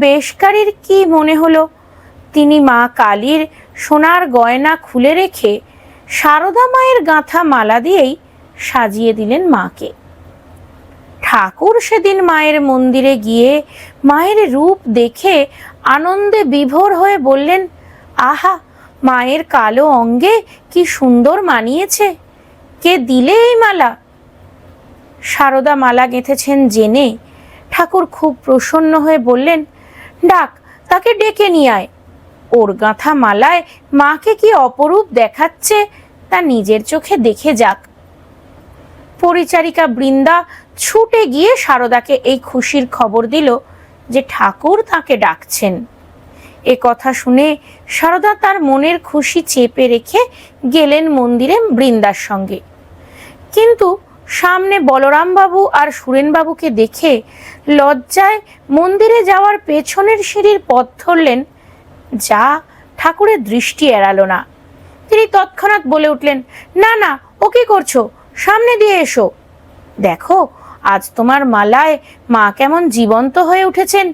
বেশকারীর কি মনে হলো, তিনি মা কালীর সোনার গয়না খুলে রেখে সারদা মায়ের গাঁথা মালা দিয়েই সাজিয়ে দিলেন মাকে। ঠাকুর সেদিন মায়ের মন্দিরে গিয়ে মায়ের রূপ দেখে আনন্দে বিভোর হয়ে বললেন, আহা, মায়ের কালো অঙ্গে কি সুন্দর মানিয়েছে, কে দিলে এই মালা? সারদা মালা গেঁথেছেন জেনে ঠাকুর খুব প্রসন্ন হয়ে বললেন, ডাক, তাকে ডেকে নিয়ে আয়। ওর গাঁথা মালায় মাকে কি অপরূপ দেখাচ্ছে তা নিজের চোখে দেখে যাক। পরিচারিকা বৃন্দা ছুটে গিয়ে সারদাকে এই খুশির খবর দিল যে ঠাকুর তাকে ডাকছেন। এ কথা শুনে সারদা তার মনের খুশি চেপে রেখে গেলেন মন্দিরে বৃন্দার সঙ্গে। কিন্তু সামনে বলরাম বাবু আর সুরেন বাবুকে দেখে লজ্জায় মন্দিরে যাওয়ার পেছনের সিঁড়ির পথ ধরলেন, যা ঠাকুরের দৃষ্টি এড়ালো না। তিনি তৎক্ষণাৎ বলে উঠলেন, না না, ও কি করছো, সামনে দিয়ে এসো। দেখো, আজ তোমার মালায় মা কেমন জীবন্ত হয়ে উঠেছেন।